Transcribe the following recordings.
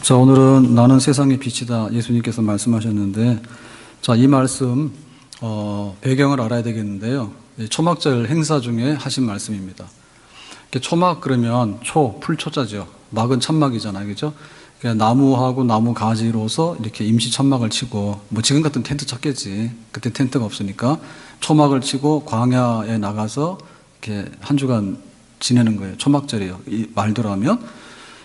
자, 오늘은 나는 세상의 빛이다 예수님께서 말씀하셨는데, 자, 이 말씀 배경을 알아야 되겠는데요. 초막절 행사 중에 하신 말씀입니다. 초막 그러면 풀초자죠. 막은 천막이잖아요, 그죠? 나무하고 나무 가지로서 이렇게 임시 천막을 치고, 뭐 지금 같은 텐트 쳤겠지. 그때 텐트가 없으니까 초막을 치고 광야에 나가서 이렇게 한 주간 지내는 거예요. 초막절이에요. 이 말대로 하면.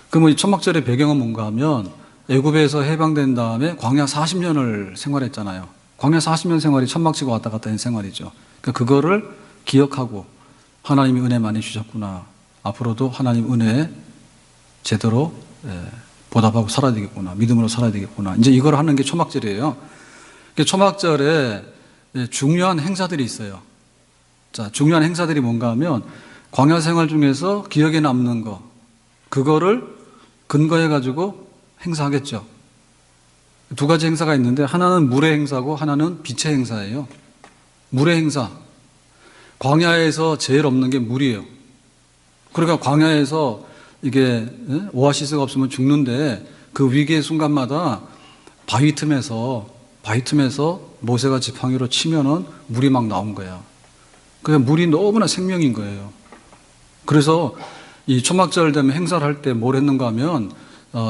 그러면 이 초막절의 배경은 뭔가 하면 애굽에서 해방된 다음에 광야 40년을 생활했잖아요. 광야 40년 생활이 천막 치고 왔다 갔다 하는 생활이죠. 그러니까 그거를 기억하고 하나님이 은혜 많이 주셨구나. 앞으로도 하나님 은혜에 제대로 보답하고 살아야 되겠구나. 믿음으로 살아야 되겠구나. 이제 이걸 하는 게 초막절이에요. 초막절에 중요한 행사들이 있어요. 자, 중요한 행사들이 뭔가 하면 광야 생활 중에서 기억에 남는 거, 그거를 근거해가지고 행사하겠죠. 두 가지 행사가 있는데 하나는 물의 행사고 하나는 빛의 행사예요. 물의 행사. 광야에서 제일 없는 게 물이에요. 그러니까 광야에서 이게 오아시스가 없으면 죽는데 그 위기의 순간마다 바위 틈에서 모세가 지팡이로 치면은 물이 막 나온 거야. 그냥 물이 너무나 생명인 거예요. 그래서 이 초막절 되면 행사를 할 때 뭘 했는가 하면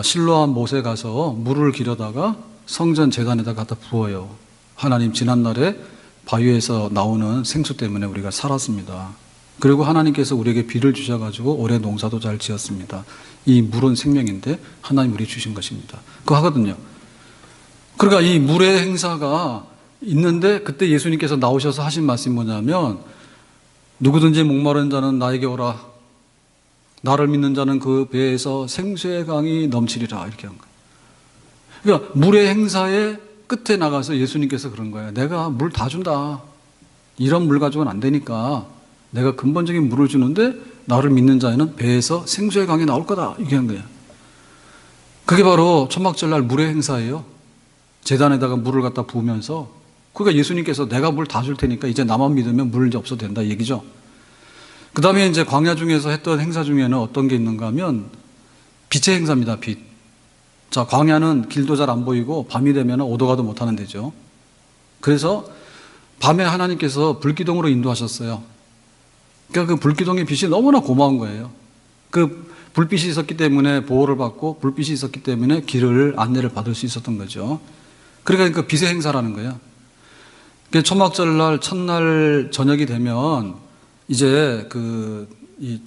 실로암 못에 가서 물을 기려다가 성전 제단에다 갖다 부어요. 하나님 지난날에 바위에서 나오는 생수 때문에 우리가 살았습니다. 그리고 하나님께서 우리에게 비를 주셔가지고 올해 농사도 잘 지었습니다. 이 물은 생명인데 하나님 우리 주신 것입니다. 그거 하거든요. 그러니까 이 물의 행사가 있는데 그때 예수님께서 나오셔서 하신 말씀이 뭐냐면 누구든지 목마른 자는 나에게 오라. 나를 믿는 자는 그 배에서 생수의 강이 넘치리라. 이렇게 한 거예요. 그러니까 물의 행사의 끝에 나가서 예수님께서 그런 거예요. 내가 물 다 준다. 이런 물 가지고는 안 되니까 내가 근본적인 물을 주는데 나를 믿는 자에는 배에서 생수의 강이 나올 거다. 이렇게 한 거예요. 그게 바로 초막절날 물의 행사예요. 제단에다가 물을 갖다 부으면서, 그러니까 예수님께서 내가 물 다 줄 테니까 이제 나만 믿으면 물 이제 없어도 된다 이 얘기죠. 그 다음에 이제 광야 중에서 했던 행사 중에는 어떤 게 있는가 하면 빛의 행사입니다. 빛. 자, 광야는 길도 잘 안 보이고 밤이 되면 오도 가도 못 하는 데죠. 그래서 밤에 하나님께서 불기둥으로 인도하셨어요. 그러니까 그 불기둥의 빛이 너무나 고마운 거예요. 그 불빛이 있었기 때문에 보호를 받고 불빛이 있었기 때문에 길을 안내를 받을 수 있었던 거죠. 그러니까 그 빛의 행사라는 거예요. 초막절날 첫날 저녁이 되면 이제 이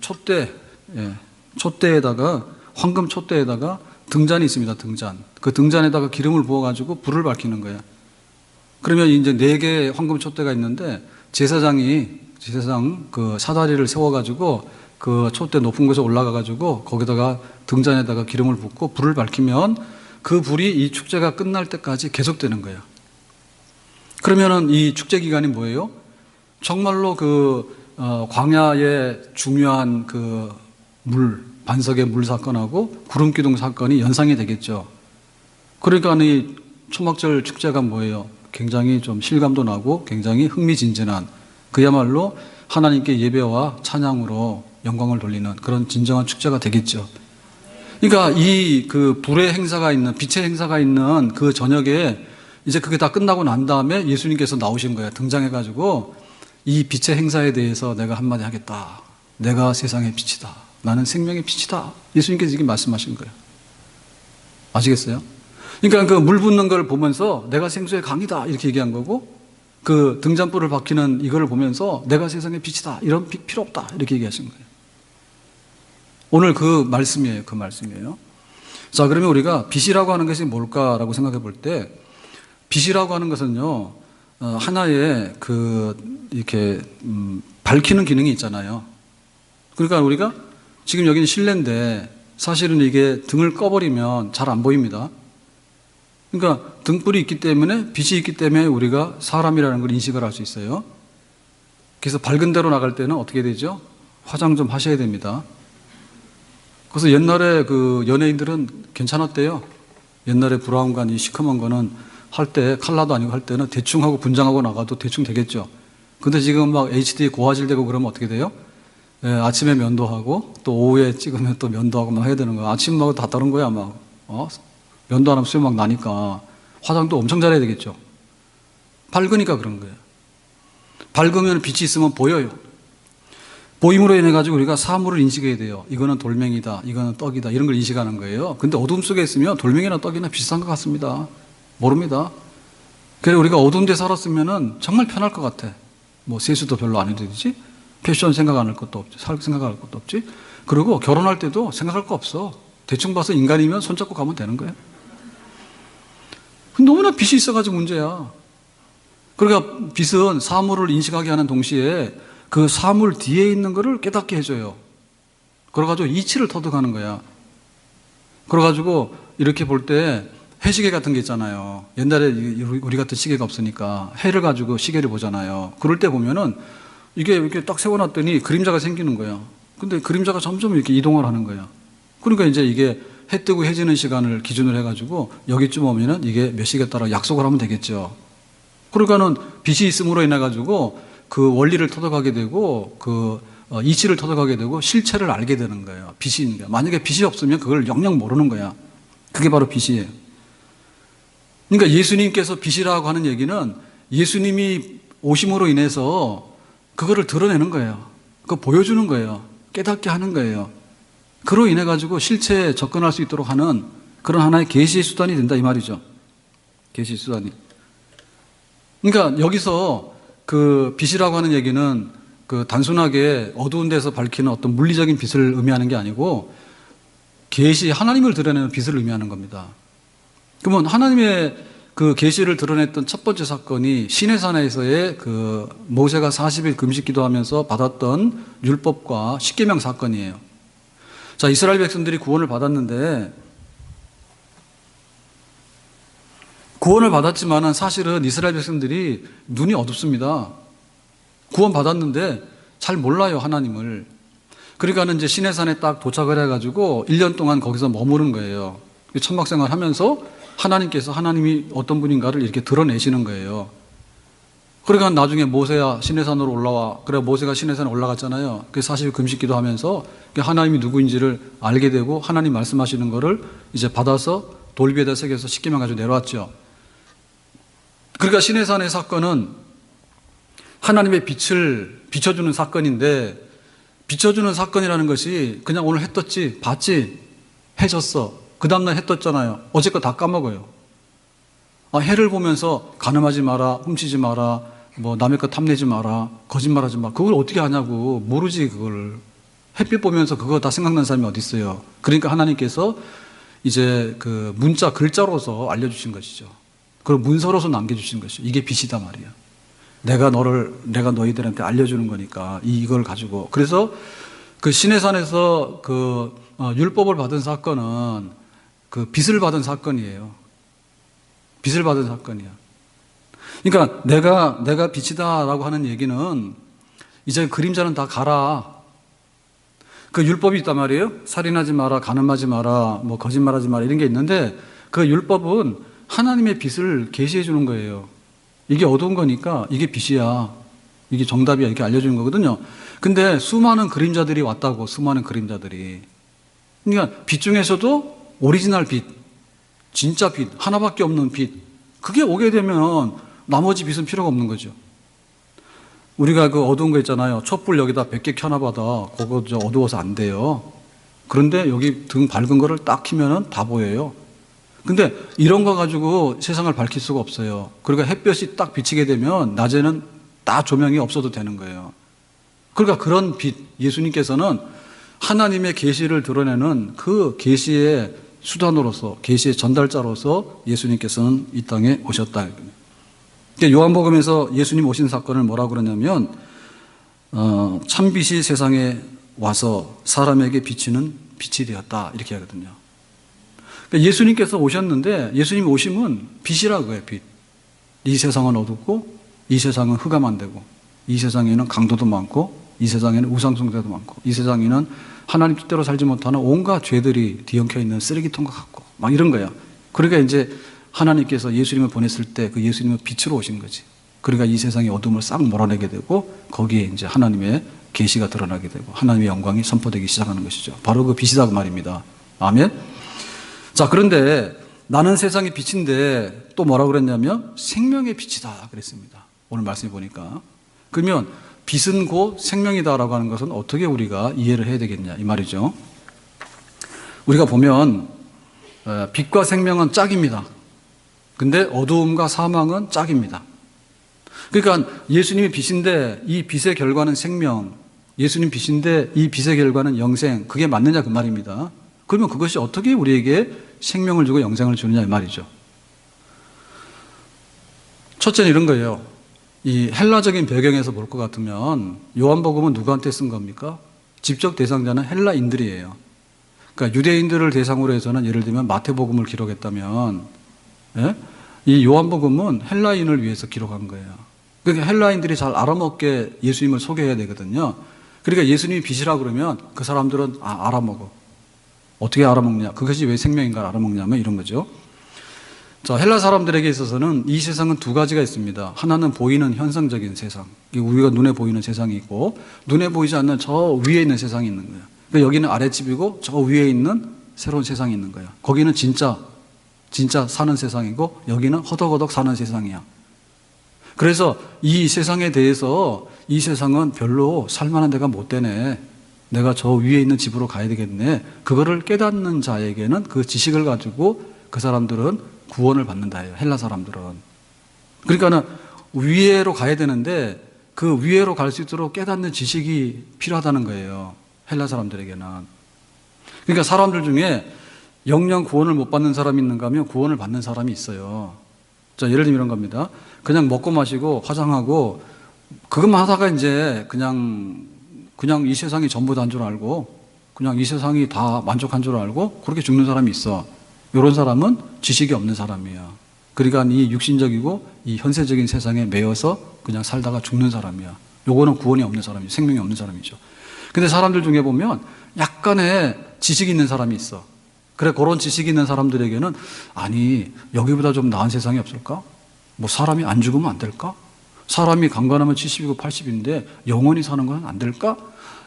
촛대에다가 황금 촛대에다가 등잔이 있습니다. 등잔. 그 등잔에다가 기름을 부어가지고 불을 밝히는 거예요. 그러면 이제 4개의 황금 촛대가 있는데 제사장 그 사다리를 세워가지고 그 촛대 높은 곳에 올라가가지고 거기다가 등잔에다가 기름을 붓고 불을 밝히면 그 불이 이 축제가 끝날 때까지 계속되는 거예요. 그러면은 이 축제 기간이 뭐예요? 정말로 광야의 중요한 반석의 물 사건하고 구름기둥 사건이 연상이 되겠죠. 그러니까 이 초막절 축제가 뭐예요? 굉장히 좀 실감도 나고 굉장히 흥미진진한, 그야말로 하나님께 예배와 찬양으로 영광을 돌리는 그런 진정한 축제가 되겠죠. 그러니까 이 불의 행사가 있는, 빛의 행사가 있는 그 저녁에 이제 그게 다 끝나고 난 다음에 예수님께서 나오신 거예요. 등장해가지고 이 빛의 행사에 대해서 내가 한마디 하겠다. 내가 세상의 빛이다. 나는 생명의 빛이다. 예수님께서 이렇게 말씀하신 거예요. 아시겠어요? 그러니까 그 물 붓는 걸 보면서 내가 생수의 강이다. 이렇게 얘기한 거고, 그 등잔불을 밝히는 이걸 보면서 내가 세상의 빛이다. 이런 빛 필요 없다. 이렇게 얘기하신 거예요. 오늘 그 말씀이에요. 자, 그러면 우리가 빛이라고 하는 것이 뭘까라고 생각해 볼 때, 빛이라고 하는 것은요, 하나의 이렇게 밝히는 기능이 있잖아요. 그러니까 우리가 지금 여기는 실내인데 사실은 이게 등을 꺼버리면 잘 안 보입니다. 그러니까 등불이 있기 때문에, 빛이 있기 때문에 우리가 사람이라는 걸 인식을 할 수 있어요. 그래서 밝은 데로 나갈 때는 어떻게 되죠? 화장 좀 하셔야 됩니다. 그래서 옛날에 연예인들은 괜찮았대요. 옛날에 브라운관, 이 시커먼 거는 할 때, 컬러도 아니고 할 때는 대충 하고 분장하고 나가도 대충 되겠죠. 근데 지금 막 HD 고화질되고 그러면 어떻게 돼요? 아침에 면도하고 또 오후에 찍으면 또 면도하고 막 해야 되는 거야. 아침하고 다 다른 거야, 막. 면도 안 하면 수염 막 나니까 화장도 엄청 잘해야 되겠죠. 밝으니까 그런 거예요. 밝으면 빛이 있으면 보여요. 보임으로 인해 가지고 우리가 사물을 인식해야 돼요. 이거는 돌멩이다, 이거는 떡이다, 이런 걸 인식하는 거예요. 근데 어둠 속에 있으면 돌멩이나 떡이나 비슷한 것 같습니다. 모릅니다. 그래서 우리가 어두운 데 살았으면은 정말 편할 것 같아. 뭐 세수도 별로 안 해도 되지, 패션 생각 안 할 것도 없지, 살 생각 안 할 것도 없지. 그리고 결혼할 때도 생각할 거 없어. 대충 봐서 인간이면 손잡고 가면 되는 거예요. 근데 너무나 빛이 있어가지고 문제야. 그러니까 빛은 사물을 인식하게 하는 동시에 그 사물 뒤에 있는 거를 깨닫게 해줘요. 그래가지고 이치를 터득하는 거야. 그래가지고 이렇게 볼 때 해시계 같은 게 있잖아요. 옛날에 우리 같은 시계가 없으니까 해를 가지고 시계를 보잖아요. 그럴 때 보면은 이게 이렇게 딱 세워놨더니 그림자가 생기는 거야. 근데 그림자가 점점 이렇게 이동을 하는 거야. 그러니까 이제 이게 해 뜨고 해 지는 시간을 기준으로 해가지고 여기쯤 오면은 이게 몇 시에 따라 약속을 하면 되겠죠. 그러니까는 빛이 있음으로 인해 가지고 그 원리를 터득하게 되고 그 이치를 터득하게 되고 실체를 알게 되는 거예요. 빛이 있는 거야. 만약에 빛이 없으면 그걸 영영 모르는 거야. 그게 바로 빛이에요. 그러니까 예수님께서 빛이라고 하는 얘기는 예수님이 오심으로 인해서 그거를 드러내는 거예요. 그거 보여주는 거예요. 깨닫게 하는 거예요. 그로 인해 가지고 실체에 접근할 수 있도록 하는 그런 하나의 계시의 수단이 된다 이 말이죠. 계시의 수단이. 그러니까 여기서 그 빛이라고 하는 얘기는 그 단순하게 어두운 데서 밝히는 어떤 물리적인 빛을 의미하는 게 아니고 계시 하나님을 드러내는 빛을 의미하는 겁니다. 그러면 하나님의 그 계시를 드러냈던 첫 번째 사건이 시내산에서의 그 모세가 40일 금식 기도하면서 받았던 율법과 십계명 사건이에요. 자, 이스라엘 백성들이 구원을 받았는데 구원을 받았지만은 사실은 이스라엘 백성들이 눈이 어둡습니다. 구원 받았는데 잘 몰라요, 하나님을. 그러니까는 이제 시내산에 딱 도착을 해가지고 1년 동안 거기서 머무른 거예요. 천막생활 하면서 하나님께서 하나님이 어떤 분인가를 이렇게 드러내시는 거예요. 그러니까 나중에 모세야 시내산으로 올라와. 그래 모세가 시내산에 올라갔잖아요. 그 40일 금식 기도하면서 하나님이 누구인지를 알게 되고 하나님 말씀하시는 거를 이제 받아서 돌비에다 새겨서 십계명 가지고 내려왔죠. 그러니까 시내산의 사건은 하나님의 빛을 비춰주는 사건인데 비춰주는 사건이라는 것이 그냥 오늘 해 떴지, 봤지, 해 졌어. 그 다음날 해 떴잖아요. 어제껏 다 까먹어요. 해를 보면서 가늠하지 마라, 훔치지 마라, 뭐 남의 것 탐내지 마라, 거짓말하지 마라. 그걸 어떻게 하냐고. 모르지 그걸. 햇빛 보면서 그거 다 생각나는 사람이 어디 있어요. 그러니까 하나님께서 이제 그 문자 글자로서 알려주신 것이죠. 그걸 문서로서 남겨주신 것이죠. 이게 빛이다 말이야. 내가 너희들한테 알려주는 거니까 이걸 가지고. 그래서 그 시내산에서 그 율법을 받은 사건은 그 빛을 받은 사건이에요. 빛을 받은 사건이야. 그러니까 내가 빛이다라고 하는 얘기는 이제 그림자는 다 가라. 그 율법이 있단 말이에요. 살인하지 마라, 간음하지 마라, 뭐 거짓말하지 마라 이런 게 있는데 그 율법은 하나님의 빛을 계시해 주는 거예요. 이게 어두운 거니까 이게 빛이야. 이게 정답이야. 이렇게 알려주는 거거든요. 근데 수많은 그림자들이 왔다고, 수많은 그림자들이. 그러니까 빛 중에서도 오리지널 빛, 진짜 빛, 하나밖에 없는 빛. 그게 오게 되면 나머지 빛은 필요가 없는 거죠. 우리가 그 어두운 거 있잖아요. 촛불 여기다 100개 켜놔봐도 그거 어두워서 안 돼요. 그런데 여기 등 밝은 거를 딱 켜면은 다 보여요. 근데 이런 거 가지고 세상을 밝힐 수가 없어요. 그러니까 햇볕이 딱 비치게 되면 낮에는 다 조명이 없어도 되는 거예요. 그러니까 그런 빛, 예수님께서는 하나님의 계시를 드러내는 그 계시의 수단으로서, 계시의 전달자로서 예수님께서는 이 땅에 오셨다. 그러니까 요한복음에서 예수님 오신 사건을 뭐라고 그러냐면 참빛이 세상에 와서 사람에게 비치는 빛이 되었다 이렇게 하거든요. 그러니까 예수님께서 오셨는데 예수님 오심은 빛이라고 해요. 빛. 이 세상은 어둡고 이 세상은 흑암만 되고 이 세상에는 강도도 많고 이 세상에는 우상숭배도 많고 이 세상에는 하나님 뜻대로 살지 못하는 온갖 죄들이 뒤엉켜 있는 쓰레기통과 같고 막 이런 거야. 그러니까 이제 하나님께서 예수님을 보냈을 때 그 예수님은 빛으로 오신 거지. 그러니까 이 세상의 어둠을 싹 몰아내게 되고 거기에 이제 하나님의 계시가 드러나게 되고 하나님의 영광이 선포되기 시작하는 것이죠. 바로 그 빛이다 그 말입니다. 아멘. 자, 그런데 나는 세상의 빛인데 또 뭐라고 그랬냐면 생명의 빛이다 그랬습니다. 오늘 말씀해 보니까. 그러면 빛은 곧 생명이다라고 하는 것은 어떻게 우리가 이해를 해야 되겠냐 이 말이죠. 우리가 보면 빛과 생명은 짝입니다. 근데 어두움과 사망은 짝입니다. 그러니까 예수님이 빛인데 이 빛의 결과는 생명, 예수님 빛인데 이 빛의 결과는 영생, 그게 맞느냐 그 말입니다. 그러면 그것이 어떻게 우리에게 생명을 주고 영생을 주느냐 이 말이죠. 첫째는 이런 거예요. 이 헬라적인 배경에서 볼 것 같으면 요한복음은 누구한테 쓴 겁니까? 직접 대상자는 헬라인들이에요. 그러니까 유대인들을 대상으로 해서는 예를 들면 마태복음을 기록했다면 이 요한복음은 헬라인을 위해서 기록한 거예요. 그러니까 헬라인들이 잘 알아먹게 예수님을 소개해야 되거든요. 그러니까 예수님이 빛이라 그러면 그 사람들은 알아먹어. 어떻게 알아먹냐? 그것이 왜 생명인가를 알아먹냐면 이런 거죠. 자, 헬라 사람들에게 있어서는 이 세상은 두 가지가 있습니다. 하나는 보이는 현상적인 세상. 우리가 눈에 보이는 세상이 있고 눈에 보이지 않는 저 위에 있는 세상이 있는 거예요. 그러니까 여기는 아랫집이고 저 위에 있는 새로운 세상이 있는 거예요. 거기는 진짜 사는 세상이고 여기는 허덕허덕 사는 세상이야. 그래서 이 세상에 대해서 이 세상은 별로 살만한 데가 못 되네. 내가 저 위에 있는 집으로 가야 되겠네. 그거를 깨닫는 자에게는 그 지식을 가지고 그 사람들은 구원을 받는다 해요. 헬라 사람들은. 그러니까는 위에로 가야 되는데 그 위에로 갈 수 있도록 깨닫는 지식이 필요하다는 거예요. 헬라 사람들에게는. 그러니까 사람들 중에 영영 구원을 못 받는 사람이 있는가 하면 구원을 받는 사람이 있어요. 자, 예를 들면 이런 겁니다. 그냥 먹고 마시고 화장하고 그것만 하다가 이제 그냥 이 세상이 전부 다인 줄 알고 그냥 이 세상이 다 만족한 줄 알고 그렇게 죽는 사람이 있어. 이런 사람은 지식이 없는 사람이야. 그러니까 이 육신적이고 이 현세적인 세상에 매여서 그냥 살다가 죽는 사람이야. 요거는 구원이 없는 사람이죠. 생명이 없는 사람이죠. 근데 사람들 중에 보면 약간의 지식이 있는 사람이 있어. 그래, 그런 지식이 있는 사람들에게는 아니, 여기보다 좀 나은 세상이 없을까? 뭐 사람이 안 죽으면 안 될까? 사람이 강건하면 70이고 80인데 영원히 사는 건 안 될까?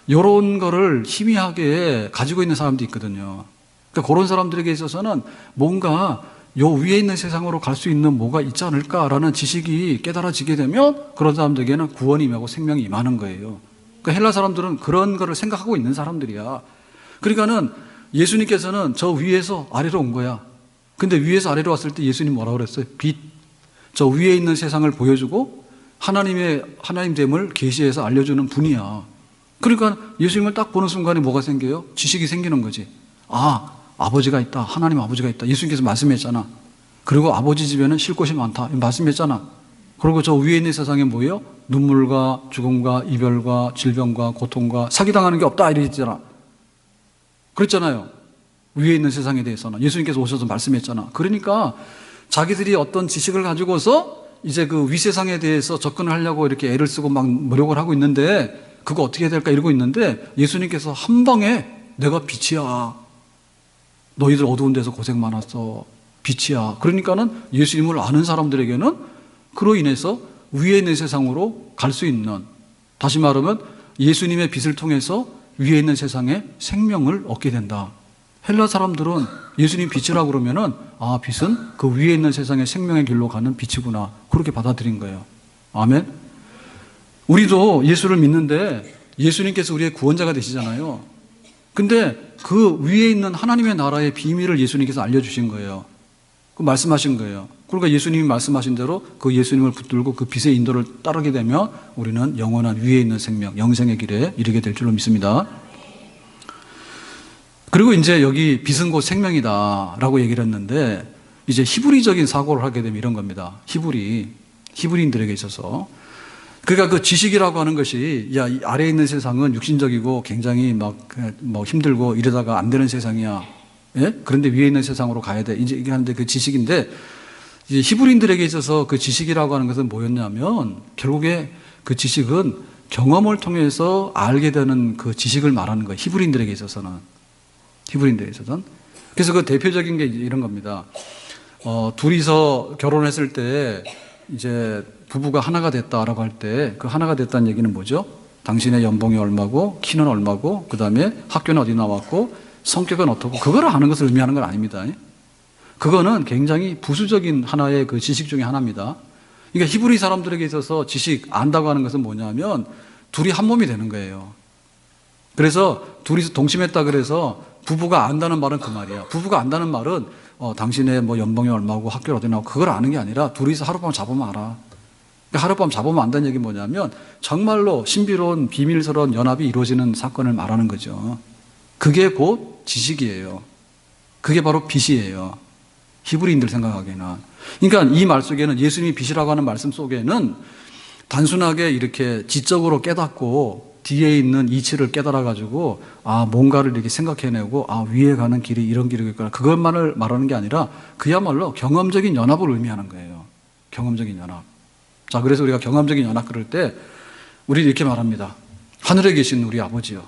이런 거를 희미하게 가지고 있는 사람도 있거든요. 그러니까 그런 사람들에게 있어서는 뭔가 요 위에 있는 세상으로 갈 수 있는 뭐가 있지 않을까라는 지식이 깨달아지게 되면 그런 사람들에게는 구원이 임하고 생명이 임하는 거예요. 그러니까 헬라 사람들은 그런 거를 생각하고 있는 사람들이야. 그러니까는 예수님께서는 저 위에서 아래로 온 거야. 근데 위에서 아래로 왔을 때 예수님 뭐라고 그랬어요? 빛. 저 위에 있는 세상을 보여주고 하나님됨을 계시해서 알려주는 분이야. 그러니까 예수님을 딱 보는 순간에 뭐가 생겨요? 지식이 생기는 거지. 아버지가 있다. 하나님 아버지가 있다. 예수님께서 말씀했잖아. 그리고 아버지 집에는 쉴 곳이 많다. 말씀했잖아. 그리고 저 위에 있는 세상에 뭐예요? 눈물과 죽음과 이별과 질병과 고통과 사기당하는 게 없다. 이랬잖아. 그랬잖아요. 위에 있는 세상에 대해서는. 예수님께서 오셔서 말씀했잖아. 그러니까 자기들이 어떤 지식을 가지고서 이제 그 위세상에 대해서 접근을 하려고 이렇게 애를 쓰고 막 노력을 하고 있는데 그거 어떻게 해야 될까 이러고 있는데 예수님께서 한 방에 내가 빛이야. 너희들 어두운 데서 고생 많았어. 빛이야. 그러니까는 예수님을 아는 사람들에게는 그로 인해서 위에 있는 세상으로 갈 수 있는, 다시 말하면 예수님의 빛을 통해서 위에 있는 세상에 생명을 얻게 된다. 헬라 사람들은 예수님 빛이라고 그러면은 빛은 그 위에 있는 세상에 생명의 길로 가는 빛이구나. 그렇게 받아들인 거예요. 아멘. 우리도 예수를 믿는데 예수님께서 우리의 구원자가 되시잖아요. 근데 그 위에 있는 하나님의 나라의 비밀을 예수님께서 알려주신 거예요. 그 말씀하신 거예요. 그러니까 예수님이 말씀하신 대로 그 예수님을 붙들고 그 빛의 인도를 따르게 되면 우리는 영원한 위에 있는 생명, 영생의 길에 이르게 될 줄로 믿습니다. 그리고 이제 여기 빛은 곧 생명이다 라고 얘기를 했는데 이제 히브리적인 사고를 하게 되면 이런 겁니다. 히브리인들에게 있어서. 그러니까 그 지식이라고 하는 것이 이 아래에 있는 세상은 육신적이고 굉장히 막 힘들고 이러다가 안 되는 세상이야. 예? 그런데 위에 있는 세상으로 가야 돼. 이제 이게 하는데 그 지식인데 이제 히브리인들에게 있어서 그 지식이라고 하는 것은 뭐였냐면 결국에 그 지식은 경험을 통해서 알게 되는 그 지식을 말하는 거예요. 히브리인들에게 있어서는. 그래서 그 대표적인 게 이런 겁니다. 둘이서 결혼했을 때 이제 부부가 하나가 됐다라고 할 때 그 하나가 됐다는 얘기는 뭐죠? 당신의 연봉이 얼마고 키는 얼마고 그 다음에 학교는 어디 나왔고 성격은 어떻고 그거를 아는 것을 의미하는 건 아닙니다. 그거는 굉장히 부수적인 하나의 그 지식 중에 하나입니다. 그러니까 히브리 사람들에게 있어서 지식 안다고 하는 것은 뭐냐면 둘이 한 몸이 되는 거예요. 그래서 둘이서 동침했다 그래서 부부가 안다는 말은 그 말이야. 부부가 안다는 말은 당신의 뭐 연봉이 얼마고 학교를 어디 나오고 그걸 아는 게 아니라 둘이서 하룻밤 잡으면 알아. 그러니까 하룻밤 잡으면 안다는 얘기는 뭐냐면 정말로 신비로운 비밀스러운 연합이 이루어지는 사건을 말하는 거죠. 그게 곧 지식이에요. 그게 바로 빛이에요. 히브리인들 생각하기에는. 그러니까 이 말 속에는 예수님이 빛이라고 하는 말씀 속에는 단순하게 이렇게 지적으로 깨닫고 뒤에 있는 이치를 깨달아가지고 뭔가를 이렇게 생각해내고 위에 가는 길이 이런 길이겠구나 그것만을 말하는 게 아니라 그야말로 경험적인 연합을 의미하는 거예요. 경험적인 연합. 자, 그래서 우리가 경험적인 연합 그럴 때 우리 이렇게 말합니다. 하늘에 계신 우리 아버지요.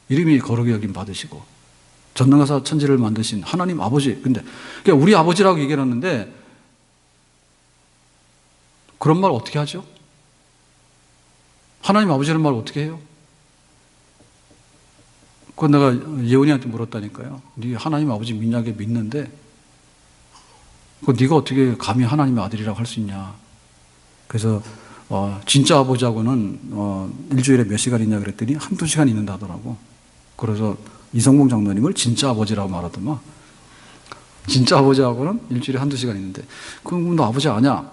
이름이 거룩히 여김 받으시고 전능하사 천지를 만드신 하나님 아버지. 근데 그러니까 우리 아버지라고 얘기를 하는데 그런 말 어떻게 하죠? 하나님 아버지라는 말 어떻게 해요? 그건 내가 예원이한테 물었다니까요. 네 하나님 아버지 믿냐게 믿는데 네가 어떻게 감히 하나님의 아들이라고 할 수 있냐. 그래서 진짜 아버지하고는 일주일에 몇 시간 있냐 그랬더니 한두 시간 있는다 하더라고. 그래서 이성봉 장로님을 진짜 아버지라고 말하더만. 진짜 아버지하고는 일주일에 한두 시간 있는데 그럼 너 아버지 아냐?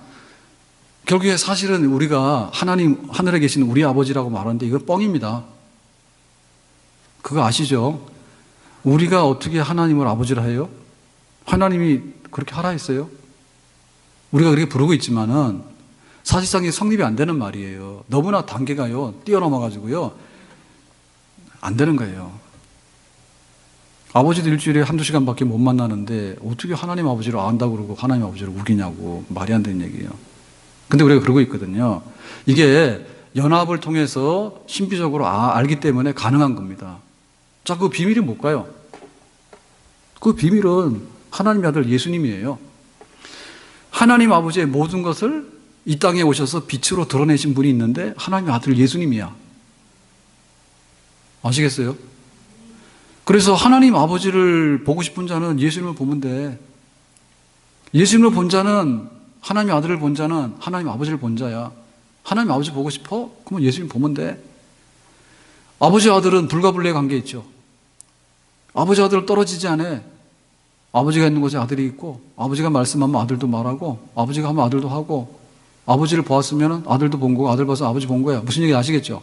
결국에 사실은 우리가 하나님 하늘에 계신 우리 아버지라고 말하는데 이건 뻥입니다. 그거 아시죠? 우리가 어떻게 하나님을 아버지라 해요? 하나님이 그렇게 하라 했어요? 우리가 그렇게 부르고 있지만은 사실상 이게 성립이 안 되는 말이에요. 너무나 단계가요 뛰어넘어가지고요 안 되는 거예요. 아버지도 일주일에 한두 시간밖에 못 만나는데 어떻게 하나님 아버지를 안다고 그러고 하나님 아버지를 우기냐고. 말이 안 되는 얘기예요. 근데 우리가 그러고 있거든요. 이게 연합을 통해서 신비적으로 알기 때문에 가능한 겁니다. 자, 그 비밀이 뭘까요? 그 비밀은 하나님의 아들 예수님이에요. 하나님 아버지의 모든 것을 이 땅에 오셔서 빛으로 드러내신 분이 있는데 하나님의 아들 예수님이야. 아시겠어요? 그래서 하나님 아버지를 보고 싶은 자는 예수님을 보면 돼. 예수님을 본 자는 하나님의 아들을 본 자는 하나님 아버지를 본 자야. 하나님 아버지 보고 싶어? 그러면 예수님 보면 돼. 아버지 아들은 불가분리의 관계 있죠. 아버지 아들을 떨어지지 않아. 아버지가 있는 곳에 아들이 있고 아버지가 말씀하면 아들도 말하고 아버지가 하면 아들도 하고 아버지를 보았으면 아들도 본 거고 아들 봐서 아버지 본 거야. 무슨 얘기 아시겠죠?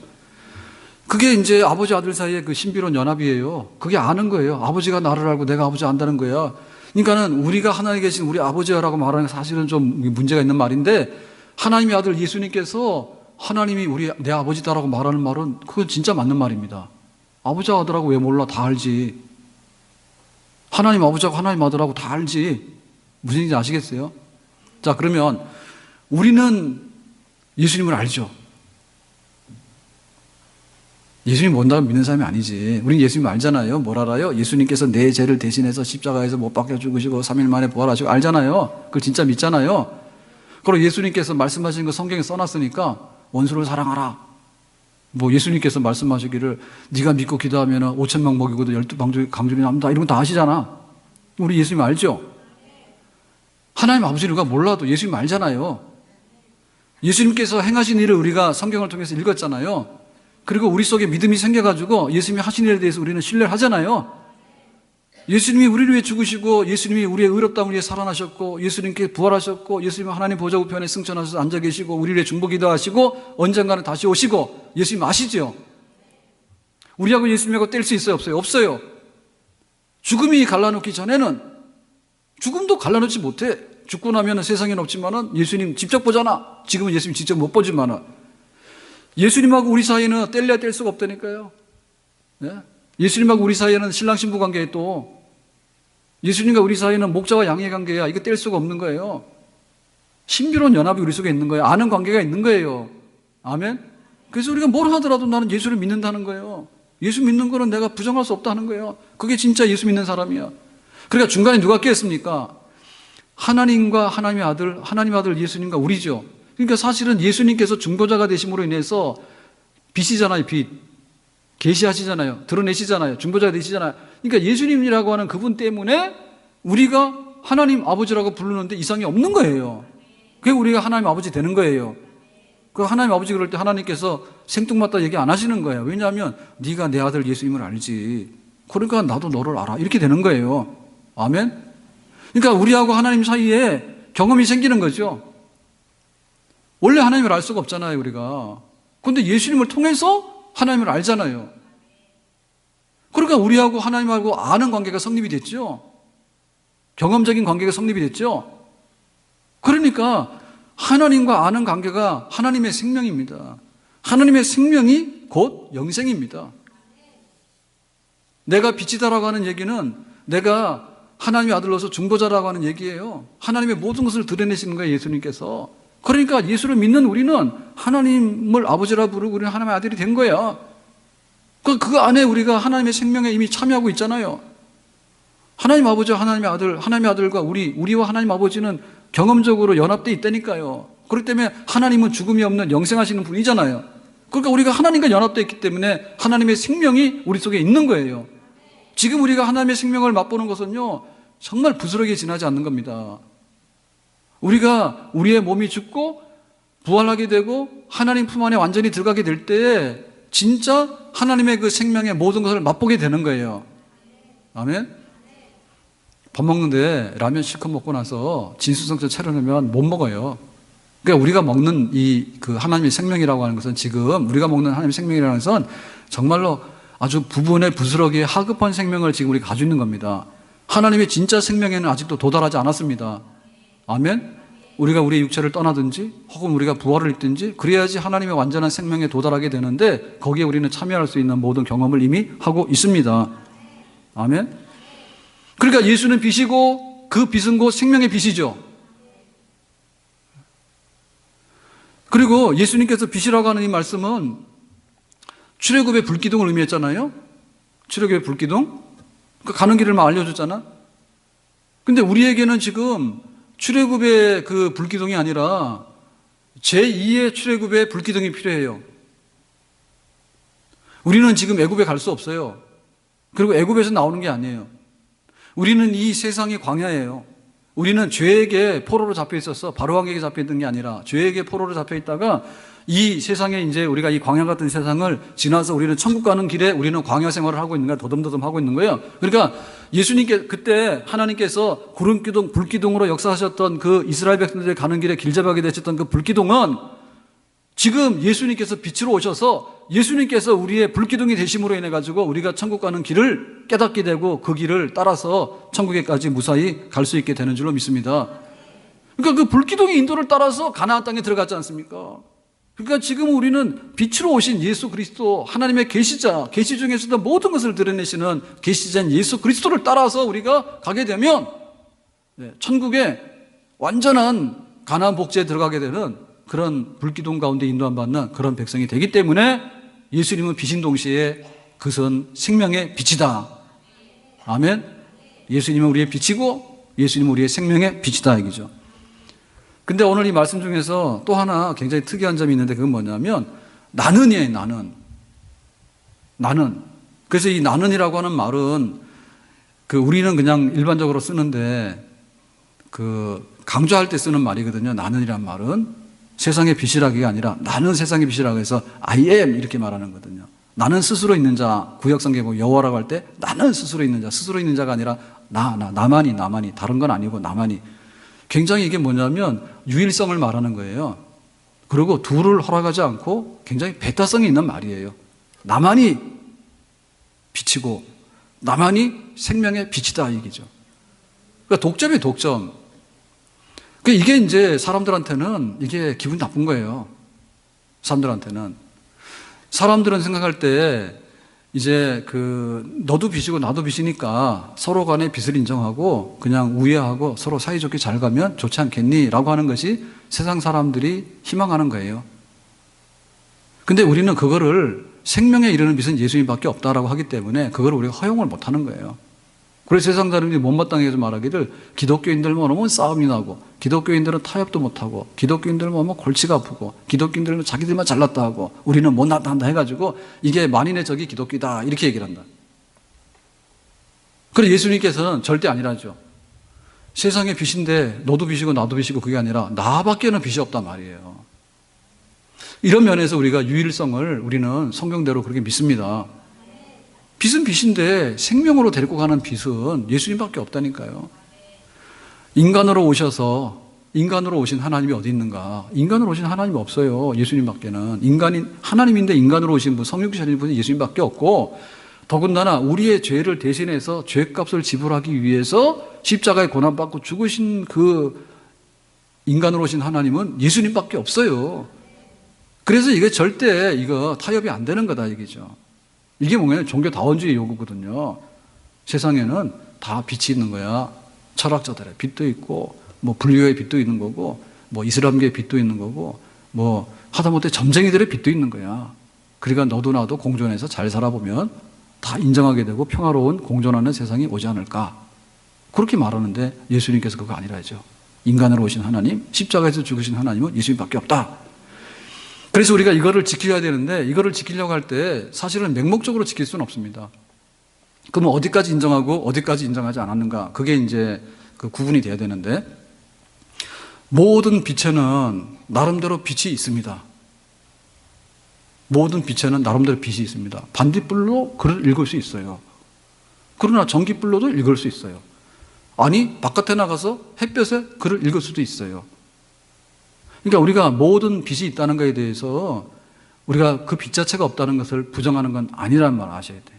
그게 이제 아버지 아들 사이의 그 신비로운 연합이에요. 그게 아는 거예요. 아버지가 나를 알고 내가 아버지 안다는 거야. 그러니까는 우리가 하나님에 계신 우리 아버지라고 말하는 게 사실은 좀 문제가 있는 말인데 하나님의 아들 예수님께서 하나님이 내 아버지다라고 말하는 말은 그건 진짜 맞는 말입니다. 아버지 아들하고 왜 몰라? 다 알지. 하나님 아버지하고 하나님 아들하고 다 알지. 무슨 얘기인지 아시겠어요? 자, 그러면 우리는 예수님을 알죠. 예수님 본다고 믿는 사람이 아니지. 우린 예수님 알잖아요. 뭘 알아요? 예수님께서 내 죄를 대신해서 십자가에서 못 박혀 죽으시고 3일 만에 부활하시고 알잖아요. 그걸 진짜 믿잖아요. 그리고 예수님께서 말씀하신 거 성경에 써놨으니까 원수를 사랑하라. 뭐 예수님께서 말씀하시기를 네가 믿고 기도하면 5,000명 먹이고도 12강zul이 남다. 이런 거 다 아시잖아. 우리 예수님 알죠? 하나님 아버지를 우리가 몰라도 예수님 알잖아요. 예수님께서 행하신 일을 우리가 성경을 통해서 읽었잖아요. 그리고 우리 속에 믿음이 생겨가지고 예수님이 하신 일에 대해서 우리는 신뢰를 하잖아요. 예수님이 우리를 위해 죽으시고 예수님이 우리의 의롭다함을 위해 살아나셨고 예수님께 부활하셨고 예수님이 하나님 보좌 우편에 승천하셔서 앉아 계시고 우리를 위해 중보 기도하시고 언젠가는 다시 오시고 예수님 아시죠? 우리하고 예수님하고 뗄 수 있어요? 없어요? 없어요. 죽음이 갈라놓기 전에는 죽음도 갈라놓지 못해. 죽고 나면 세상에는 없지만은 예수님 직접 보잖아. 지금은 예수님 직접 못 보지만은 예수님하고 우리 사이는 뗄래야 뗄 수가 없다니까요. 네? 예수님하고 우리 사이에는 신랑 신부 관계에 또 예수님과 우리 사이는 목자와 양의 관계야. 이거 뗄 수가 없는 거예요. 신비로운 연합이 우리 속에 있는 거예요. 아는 관계가 있는 거예요. 아멘. 그래서 우리가 뭘 하더라도 나는 예수를 믿는다는 거예요. 예수 믿는 거는 내가 부정할 수 없다는 거예요. 그게 진짜 예수 믿는 사람이야. 그러니까 중간에 누가 깼습니까? 하나님과 하나님의 아들, 하나님 아들 예수님과 우리죠. 그러니까 사실은 예수님께서 중보자가 되심으로 인해서 빛이잖아요. 빛. 계시하시잖아요. 드러내시잖아요. 중보자가 되시잖아요. 그러니까 예수님이라고 하는 그분 때문에 우리가 하나님 아버지라고 부르는데 이상이 없는 거예요. 그게 우리가 하나님 아버지 되는 거예요. 그 하나님 아버지 그럴 때 하나님께서 생뚱맞다 얘기 안 하시는 거예요. 왜냐하면 네가 내 아들 예수님을 알지. 그러니까 나도 너를 알아. 이렇게 되는 거예요. 아멘? 그러니까 우리하고 하나님 사이에 경험이 생기는 거죠. 원래 하나님을 알 수가 없잖아요, 우리가. 그런데 예수님을 통해서 하나님을 알잖아요. 그러니까 우리하고 하나님하고 아는 관계가 성립이 됐죠. 경험적인 관계가 성립이 됐죠. 그러니까 하나님과 아는 관계가 하나님의 생명입니다. 하나님의 생명이 곧 영생입니다. 내가 빛이다라고 하는 얘기는 내가 하나님의 아들로서 중보자라고 하는 얘기예요. 하나님의 모든 것을 드러내시는 거예요, 예수님께서. 그러니까 예수를 믿는 우리는 하나님을 아버지라 부르고 우리는 하나님의 아들이 된 거야. 그 안에 우리가 하나님의 생명에 이미 참여하고 있잖아요. 하나님 아버지와 하나님의 아들, 하나님의 아들과 우리와 하나님 아버지는 경험적으로 연합되어 있다니까요. 그렇기 때문에 하나님은 죽음이 없는 영생하시는 분이잖아요. 그러니까 우리가 하나님과 연합되어 있기 때문에 하나님의 생명이 우리 속에 있는 거예요. 지금 우리가 하나님의 생명을 맛보는 것은요, 정말 부스러기에 지나지 않는 겁니다. 우리가 우리의 몸이 죽고 부활하게 되고 하나님 품 안에 완전히 들어가게 될 때에 진짜 하나님의 그 생명의 모든 것을 맛보게 되는 거예요. 아멘? 밥 먹는데 라면 실컷 먹고 나서 진수성찬 차려놓으면 못 먹어요. 그러니까 우리가 먹는 그 하나님의 생명이라고 하는 것은 지금 우리가 먹는 하나님의 생명이라는 것은 정말로 아주 부분의 부스러기에 하급한 생명을 지금 우리가 가지고 있는 겁니다. 하나님의 진짜 생명에는 아직도 도달하지 않았습니다. 아멘? 우리가 우리의 육체를 떠나든지 혹은 우리가 부활을 입든지 그래야지 하나님의 완전한 생명에 도달하게 되는데 거기에 우리는 참여할 수 있는 모든 경험을 이미 하고 있습니다. 아멘? 그러니까 예수는 빛이고 그 빛은 곧 생명의 빛이죠. 그리고 예수님께서 빛이라고 하는 이 말씀은 출애굽의 불기둥을 의미했잖아요. 출애굽의 불기둥. 그 가는 길을 막 알려줬잖아. 근데 우리에게는 지금 출애굽의 그 불기둥이 아니라 제2의 출애굽의 불기둥이 필요해요. 우리는 지금 애굽에 갈 수 없어요. 그리고 애굽에서 나오는 게 아니에요. 우리는 이 세상이 광야예요. 우리는 죄에게 포로로 잡혀 있었어. 바로왕에게 잡혀 있는 게 아니라 죄에게 포로로 잡혀 있다가 이 세상에 이제 우리가 이 광야 같은 세상을 지나서 우리는 천국 가는 길에 우리는 광야 생활을 하고 있는 거야. 더듬더듬 하고 있는 거예요. 그러니까 예수님께 그때 하나님께서 구름기둥, 불기둥으로 역사하셨던 그 이스라엘 백성들이 가는 길에 길잡이하게 되셨던 그 불기둥은 지금 예수님께서 빛으로 오셔서 예수님께서 우리의 불기둥이 되심으로 인해 가지고 우리가 천국 가는 길을 깨닫게 되고 그 길을 따라서 천국에까지 무사히 갈 수 있게 되는 줄로 믿습니다. 그러니까 그 불기둥의 인도를 따라서 가나안 땅에 들어갔지 않습니까? 그러니까 지금 우리는 빛으로 오신 예수 그리스도, 하나님의 계시자, 계시 중에서도 모든 것을 드러내시는 계시자인 예수 그리스도를 따라서 우리가 가게 되면 천국에 완전한 가나안 복지에 들어가게 되는 그런 불기둥 가운데 인도함 받는 그런 백성이 되기 때문에 예수님은 빛인 동시에 그것은 생명의 빛이다. 아멘. 예수님은 우리의 빛이고 예수님은 우리의 생명의 빛이다 얘기죠. 근데 오늘 이 말씀 중에서 또 하나 굉장히 특이한 점이 있는데 그건 뭐냐면 나는이에요. 나는. 그래서 이 나는이라고 하는 말은 그 우리는 그냥 일반적으로 쓰는데 그 강조할 때 쓰는 말이거든요. 나는이란 말은 세상의 빛이라기가 아니라 나는 세상의 빛이라고 해서 I am 이렇게 말하는 거거든요. 나는 스스로 있는 자, 구약성경에 보면 여호와라고 할 때 나는 스스로 있는 자, 스스로 있는 자가 아니라 나만이 다른 건 아니고 나만이. 굉장히 이게 뭐냐면 유일성을 말하는 거예요. 그리고 둘을 허락하지 않고 굉장히 배타성이 있는 말이에요. 나만이 빛이고 나만이 생명의 빛이다 얘기죠. 그러니까 독점이에요, 독점. 그러니까 이게 이제 사람들한테는 이게 기분 나쁜 거예요. 사람들은 생각할 때 이제 너도 빛이고 나도 빛이니까 서로 간에 빛을 인정하고 그냥 우애하고 서로 사이좋게 잘 가면 좋지 않겠니? 라고 하는 것이 세상 사람들이 희망하는 거예요. 근데 우리는 그거를 생명에 이르는 빛은 예수님밖에 없다라고 하기 때문에 그걸 우리가 허용을 못 하는 거예요. 그래서 세상 사람들이 못마땅해서 말하기를 기독교인들만 오면 싸움이 나고 기독교인들은 타협도 못하고 기독교인들만 오면 골치가 아프고 기독교인들은 자기들만 잘났다 하고 우리는 못났다 한다 해가지고 이게 만인의 적이 기독교다 이렇게 얘기를 한다. 그래서 예수님께서는 절대 아니라죠. 세상의 빛인데 너도 빛이고 나도 빛이고 그게 아니라 나밖에는 빛이 없단 말이에요. 이런 면에서 우리가 유일성을 우리는 성경대로 그렇게 믿습니다. 빛은 빛인데 생명으로 데리고 가는 빛은 예수님밖에 없다니까요. 인간으로 오신 하나님이 어디 있는가? 인간으로 오신 하나님이 없어요. 예수님밖에는. 하나님인데 인간으로 오신 성육신인 분이 예수님밖에 없고, 더군다나 우리의 죄를 대신해서 죄값을 지불하기 위해서 십자가에 고난받고 죽으신 그 인간으로 오신 하나님은 예수님밖에 없어요. 그래서 이게 절대 타협이 안 되는 거다 이거죠. 이게 뭐냐면 종교다원주의 요구거든요. 세상에는 다 빛이 있는 거야. 철학자들의 빛도 있고, 불교의 빛도 있는 거고, 이슬람계의 빛도 있는 거고, 하다못해 점쟁이들의 빛도 있는 거야. 그러니까 너도 나도 공존해서 잘 살아보면 다 인정하게 되고 평화로운 공존하는 세상이 오지 않을까. 그렇게 말하는데 예수님께서 그거 아니라죠. 인간으로 오신 하나님, 십자가에서 죽으신 하나님은 예수님밖에 없다. 그래서 우리가 이거를 지켜야 되는데, 이거를 지키려고 할 때 사실은 맹목적으로 지킬 수는 없습니다. 그러면 어디까지 인정하고 어디까지 인정하지 않았는가? 그게 이제 그 구분이 돼야 되는데, 모든 빛에는 나름대로 빛이 있습니다. 모든 빛에는 나름대로 빛이 있습니다. 반딧불로 글을 읽을 수 있어요. 그러나 전기불로도 읽을 수 있어요. 아니, 바깥에 나가서 햇볕에 글을 읽을 수도 있어요. 그러니까 우리가 모든 빛이 있다는 것에 대해서 우리가 그 빛 자체가 없다는 것을 부정하는 건 아니라는 말 아셔야 돼요.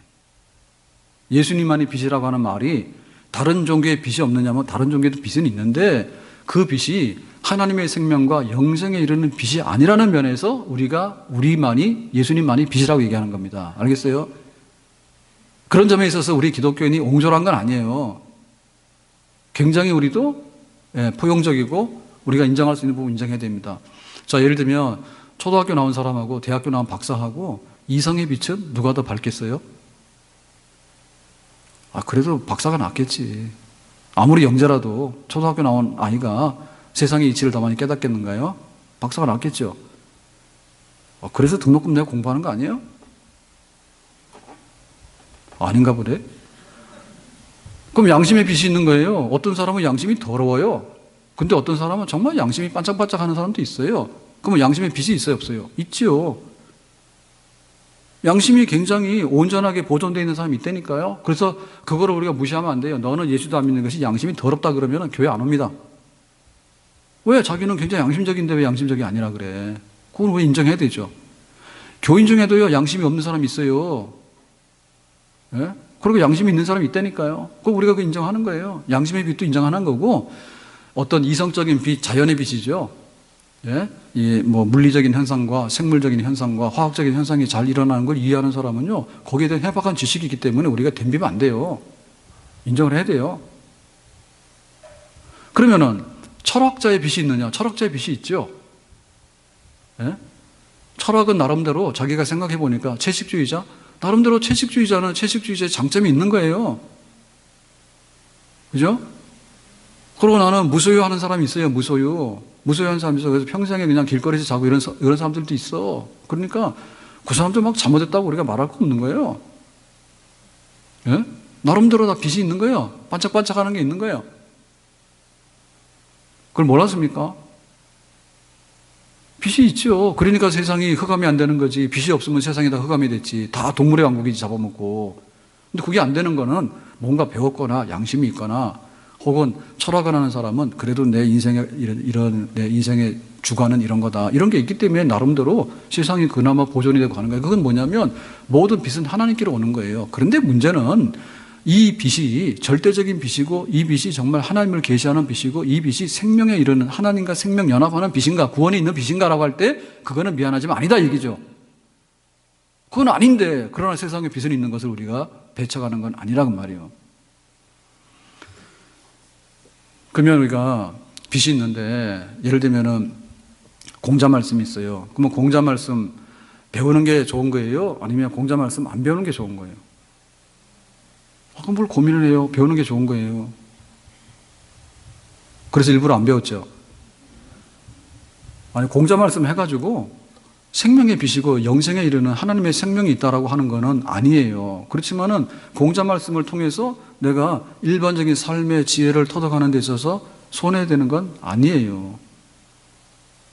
예수님만이 빛이라고 하는 말이 다른 종교에 빛이 없느냐면 다른 종교에도 빛은 있는데 그 빛이 하나님의 생명과 영생에 이르는 빛이 아니라는 면에서 우리만이 예수님만이 빛이라고 얘기하는 겁니다. 알겠어요? 그런 점에 있어서 우리 기독교인이 옹졸한 건 아니에요. 굉장히 우리도 포용적이고 우리가 인정할 수 있는 부분 인정해야 됩니다. 자, 예를 들면 초등학교 나온 사람하고 대학교 나온 박사하고 이성의 빛은 누가 더 밝겠어요? 그래도 박사가 낫겠지. 아무리 영재라도 초등학교 나온 아이가 세상의 이치를 더 많이 깨닫겠는가요? 박사가 낫겠죠. 그래서 등록금 내고 공부하는 거 아니에요? 아닌가 보네. 그럼 양심의 빛이 있는 거예요. 어떤 사람은 양심이 더러워요. 근데 어떤 사람은 정말 양심이 반짝반짝 하는 사람도 있어요. 그러면 양심의 빛이 있어요, 없어요? 있지요. 양심이 굉장히 온전하게 보존되어 있는 사람이 있다니까요. 그래서 그거를 우리가 무시하면 안 돼요. 너는 예수도 안 믿는 것이 양심이 더럽다 그러면 교회 안 옵니다. 왜? 자기는 굉장히 양심적인데 왜 양심적이 아니라 그래? 그건 왜 인정해야 되죠? 교인 중에도요, 양심이 없는 사람이 있어요. 예? 그리고 양심이 있는 사람이 있다니까요. 그거 우리가 그 인정하는 거예요. 양심의 빛도 인정하는 거고, 어떤 이성적인 빛, 자연의 빛이죠. 예? 물리적인 현상과 생물적인 현상과 화학적인 현상이 잘 일어나는 걸 이해하는 사람은요, 거기에 대한 해박한 지식이 있기 때문에 우리가 덤비면 안 돼요. 인정을 해야 돼요. 그러면은, 철학자의 빛이 있느냐? 철학자의 빛이 있죠. 예? 철학은 나름대로 자기가 생각해 보니까 채식주의자? 나름대로 채식주의자는 채식주의자의 장점이 있는 거예요. 그죠? 그리고 나는 무소유 하는 사람이 있어요, 무소유. 무소유 하는 사람이 있어. 그래서 평생에 그냥 길거리에서 자고 이런 사람들도 있어. 그러니까 그 사람들 막 잘못했다고 우리가 말할 거 없는 거예요. 예? 나름대로 다 빛이 있는 거예요. 반짝반짝 하는 게 있는 거예요. 그걸 몰랐습니까? 빛이 있죠. 그러니까 세상이 흑암이 안 되는 거지. 빛이 없으면 세상이 다 흑암이 됐지. 다 동물의 왕국이지, 잡아먹고. 근데 그게 안 되는 거는 뭔가 배웠거나 양심이 있거나 혹은 철학을 하는 사람은 그래도 내 인생의 이런 내 인생의 주관은 이런 거다. 이런 게 있기 때문에 나름대로 세상이 그나마 보존이 되고 가는 거예요. 그건 뭐냐면 모든 빛은 하나님께로 오는 거예요. 그런데 문제는 이 빛이 절대적인 빛이고 이 빛이 정말 하나님을 계시하는 빛이고 이 빛이 생명에 이르는 하나님과 생명 연합하는 빛인가 구원이 있는 빛인가라고 할 때 그거는 미안하지만 아니다 얘기죠. 그건 아닌데 그러나 세상에 빛은 있는 것을 우리가 배척하는 건 아니라고 말이에요. 그러면 우리가 빛이 있는데 예를 들면은 공자 말씀이 있어요. 그러면 공자 말씀 배우는 게 좋은 거예요? 아니면 공자 말씀 안 배우는 게 좋은 거예요? 그럼 뭘 고민을 해요? 배우는 게 좋은 거예요. 그래서 일부러 안 배웠죠. 아니 공자 말씀 해가지고 생명의 빛이고 영생에 이르는 하나님의 생명이 있다라고 하는 것은 아니에요. 그렇지만은 공자 말씀을 통해서 내가 일반적인 삶의 지혜를 터득하는 데 있어서 손해되는 건 아니에요.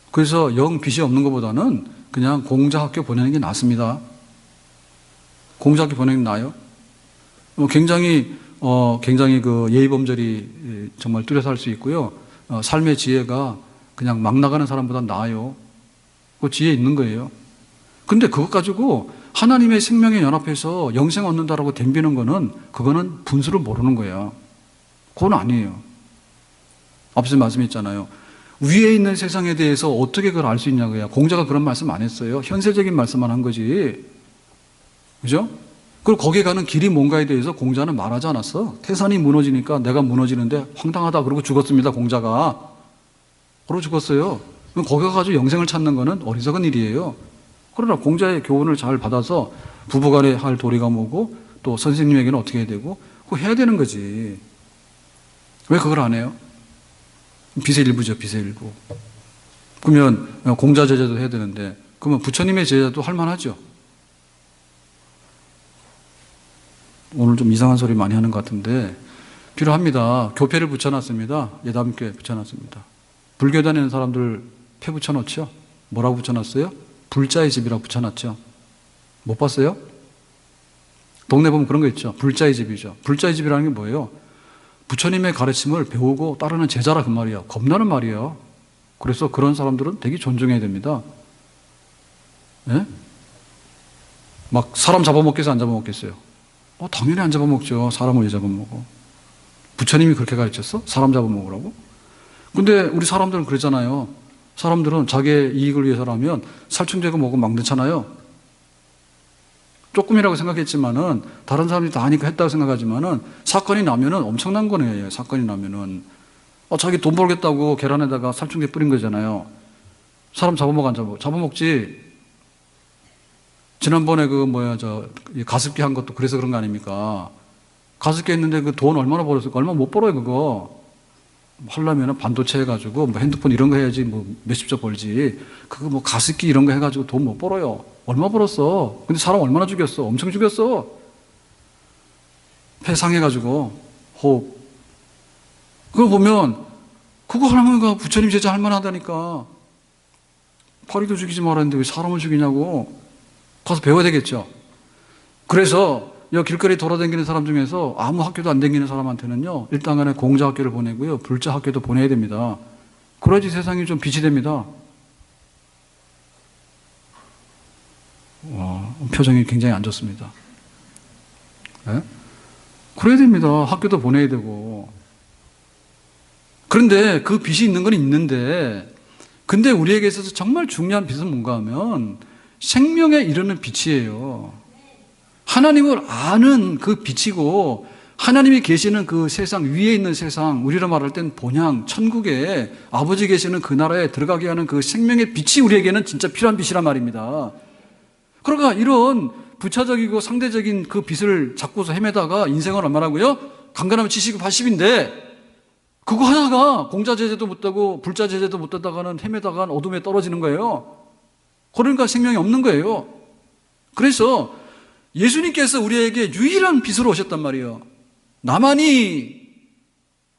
그래서 영 빛이 없는 것보다는 그냥 공자 학교 보내는 게 낫습니다. 공자 학교 보내는 게 나아요. 굉장히 그 예의범절이 정말 뚜렷 할 수 있고요. 삶의 지혜가 그냥 막 나가는 사람보다 나아요. 그 지혜 있는 거예요. 근데 그것 가지고 하나님의 생명에 연합해서 영생 얻는다라고 덤비는 거는 그거는 분수를 모르는 거야. 그건 아니에요. 앞서 말씀했잖아요. 위에 있는 세상에 대해서 어떻게 그걸 알 수 있냐고요. 공자가 그런 말씀 안 했어요. 현세적인 말씀만 한 거지. 그죠? 그리고 거기에 가는 길이 뭔가에 대해서 공자는 말하지 않았어. 태산이 무너지니까 내가 무너지는데 황당하다 그러고 죽었습니다. 공자가. 그러고 죽었어요. 그럼 거기 가서 영생을 찾는 거는 어리석은 일이에요. 그러나 공자의 교훈을 잘 받아서 부부간에 할 도리가 뭐고 또 선생님에게는 어떻게 해야 되고 그거 해야 되는 거지. 왜 그걸 안 해요? 빛의 일부죠. 빛의 일부. 그러면 공자 제자도 해야 되는데 그러면 부처님의 제자도 할 만하죠. 오늘 좀 이상한 소리 많이 하는 것 같은데 필요합니다. 교패를 붙여놨습니다. 예담교에 붙여놨습니다. 불교 다니는 사람들 폐 붙여놓죠. 뭐라고 붙여놨어요? 불자의 집이라고 붙여놨죠. 못 봤어요? 동네 보면 그런 거 있죠. 불자의 집이죠. 불자의 집이라는 게 뭐예요? 부처님의 가르침을 배우고 따르는 제자라 그 말이야. 겁나는 말이야. 그래서 그런 사람들은 되게 존중해야 됩니다. 예? 막 사람 잡아먹겠어요? 안 잡아먹겠어요? 당연히 안 잡아먹죠. 사람을 왜 잡아먹어? 부처님이 그렇게 가르쳤어? 사람 잡아먹으라고? 근데 우리 사람들은 그러잖아요. 사람들은 자기의 이익을 위해서라면 살충제고 뭐고 막 넣잖아요. 조금이라고 생각했지만은 다른 사람들이 다 하니까 했다고 생각하지만은 사건이 나면은 엄청난 거네요. 사건이 나면은 자기 돈 벌겠다고 계란에다가 살충제 뿌린 거잖아요. 사람 잡아먹어 안 잡아먹어? 잡아먹지. 지난번에 가습기 한 것도 그래서 그런 거 아닙니까? 가습기 했는데 그 돈 얼마나 벌었을까? 얼마 못 벌어요, 그거. 하려면 반도체 해가지고 뭐 핸드폰 이런 거 해야지 뭐 몇십조 벌지. 그거 뭐 가습기 이런 거 해가지고 돈 못 벌어요. 얼마 벌었어? 근데 사람 얼마나 죽였어? 엄청 죽였어. 폐 상해가지고, 호흡. 그거 보면, 그거 하려면 부처님 제자 할 만하다니까. 파리도 죽이지 말았는데 왜 사람을 죽이냐고. 가서 배워야 되겠죠. 그래서 이 길거리 돌아다니는 사람 중에서 아무 학교도 안 다니는 사람한테는요, 일단간에 공자 학교를 보내고요, 불자 학교도 보내야 됩니다. 그래야지 세상이 좀 빛이 됩니다. 와, 표정이 굉장히 안 좋습니다. 네? 그래야 됩니다. 학교도 보내야 되고. 그런데 그 빛이 있는 건 있는데, 근데 우리에게 있어서 정말 중요한 빛은 뭔가 하면 생명에 이르는 빛이에요. 하나님을 아는 그 빛이고 하나님이 계시는 그 세상 위에 있는 세상, 우리로 말할 땐 본향, 천국에 아버지 계시는 그 나라에 들어가게 하는 그 생명의 빛이 우리에게는 진짜 필요한 빛이란 말입니다. 그러니까 이런 부차적이고 상대적인 그 빛을 잡고서 헤매다가 인생을 얼마나 하고요? 강간하면 70, 80인데 그거 하다가 공자 제재도 못 따고 불자 제재도 못 따다가는 헤매다가 어둠에 떨어지는 거예요. 그러니까 생명이 없는 거예요. 그래서 예수님께서 우리에게 유일한 빛으로 오셨단 말이에요. 나만이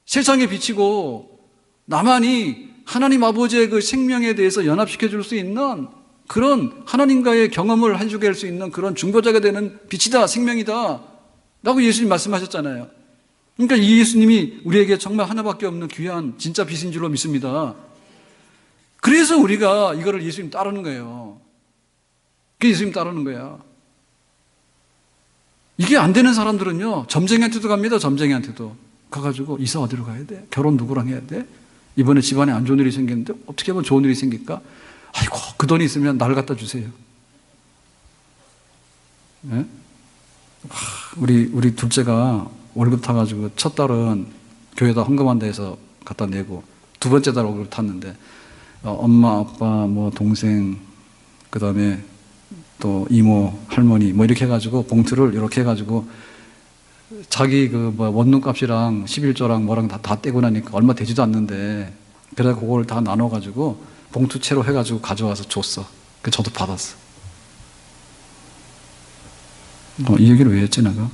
세상에 비치고 나만이 하나님 아버지의 그 생명에 대해서 연합시켜 줄 수 있는 그런 하나님과의 경험을 해주게 할 수 있는 그런 중보자가 되는 빛이다, 생명이다 라고 예수님 말씀하셨잖아요. 그러니까 이 예수님이 우리에게 정말 하나밖에 없는 귀한 진짜 빛인 줄로 믿습니다. 그래서 우리가 이거를 예수님 따르는 거예요. 그 예수님 따르는 거야. 이게 안 되는 사람들은요, 점쟁이한테도 갑니다. 점쟁이한테도 가가지고 이사 어디로 가야 돼? 결혼 누구랑 해야 돼? 이번에 집안에 안 좋은 일이 생겼는데 어떻게 하면 좋은 일이 생길까? 아이고, 그 돈이 있으면 나를 갖다 주세요. 네? 우리 둘째가 월급 타가지고 첫 달은 교회에다 헌금한다 해서 갖다 내고 두 번째 달 월급 탔는데 엄마, 아빠, 뭐 동생, 그 다음에 또 이모, 할머니 뭐 이렇게 해가지고 봉투를 이렇게 해가지고 자기 원룸값이랑 11조랑 뭐랑 다 떼고 나니까 얼마 되지도 않는데 그래서 그걸 다 나눠가지고 봉투채로 해가지고 가져와서 줬어. 저도 받았어. 이 얘기를 왜 했지, 내가?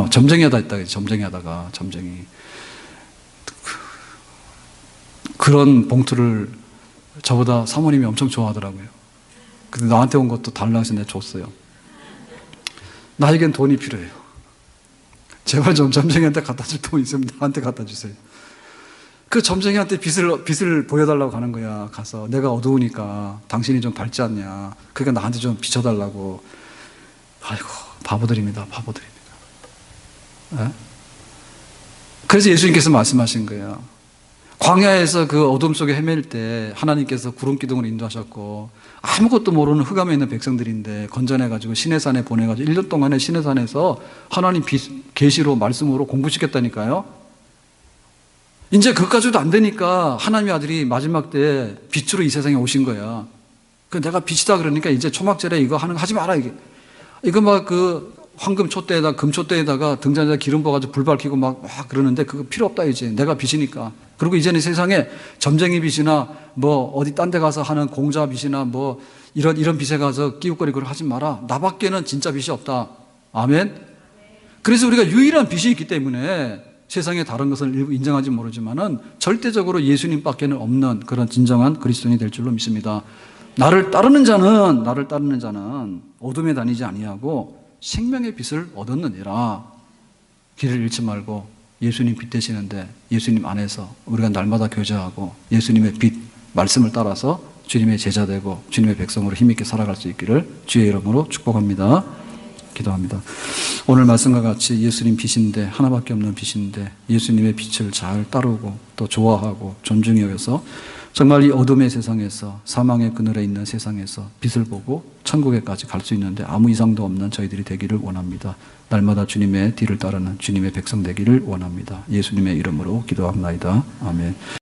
점쟁이 하다 했다. 점쟁이 하다가, 점쟁이. 그런 봉투를 저보다 사모님이 엄청 좋아하더라고요. 근데 나한테 온 것도 달라고 해서 내가 줬어요. 나에겐 돈이 필요해요. 제발 좀 점쟁이한테 갖다 줄 돈 있으면 나한테 갖다 주세요. 그 점쟁이한테 빚을 보여달라고 가는 거야. 가서 내가 어두우니까 당신이 좀 밝지 않냐. 그러니까 나한테 좀 비춰달라고. 아이고, 바보들입니다. 바보들입니다. 네? 그래서 예수님께서 말씀하신 거예요. 광야에서 그 어둠 속에 헤맬 때 하나님께서 구름 기둥으로 인도하셨고 아무것도 모르는 흑암에 있는 백성들인데 건져내가지고 시내산에 보내가지고 1년 동안에 시내산에서 하나님 계시로 말씀으로 공부시켰다니까요. 이제 그것까지도 안 되니까 하나님의 아들이 마지막 때 빛으로 이 세상에 오신 거야. 그 내가 빛이다 그러니까 이제 초막절에 이거 하는 거 하지 마라 이게. 이거 막 그 황금 촛대에다 금 촛대에다가 등잔에다 기름 부어가지고 불 밝히고 막 그러는데 그거 필요 없다 이제. 내가 빛이니까. 그리고 이제는 세상에 점쟁이 빛이나 뭐 어디 딴 데 가서 하는 공자 빛이나 뭐 이런 빛에 가서 끼우거리 그걸 하지 마라. 나밖에는 진짜 빛이 없다. 아멘. 그래서 우리가 유일한 빛이 있기 때문에 세상에 다른 것을 일부 인정하지 모르지만은 절대적으로 예수님밖에는 없는 그런 진정한 그리스도인이 될 줄로 믿습니다. 나를 따르는 자는 어둠에 다니지 아니하고 생명의 빛을 얻었느니라. 길을 잃지 말고 예수님 빛 되시는데 예수님 안에서 우리가 날마다 교제하고 예수님의 빛 말씀을 따라서 주님의 제자 되고 주님의 백성으로 힘있게 살아갈 수 있기를 주의 이름으로 축복합니다. 기도합니다. 오늘 말씀과 같이 예수님 빛인데 하나밖에 없는 빛인데 예수님의 빛을 잘 따르고 또 좋아하고 존중히 여겨서 정말 이 어둠의 세상에서 사망의 그늘에 있는 세상에서 빛을 보고 천국에까지 갈 수 있는데 아무 이상도 없는 저희들이 되기를 원합니다. 날마다 주님의 뒤를 따르는 주님의 백성 되기를 원합니다. 예수님의 이름으로 기도합니다. 아멘.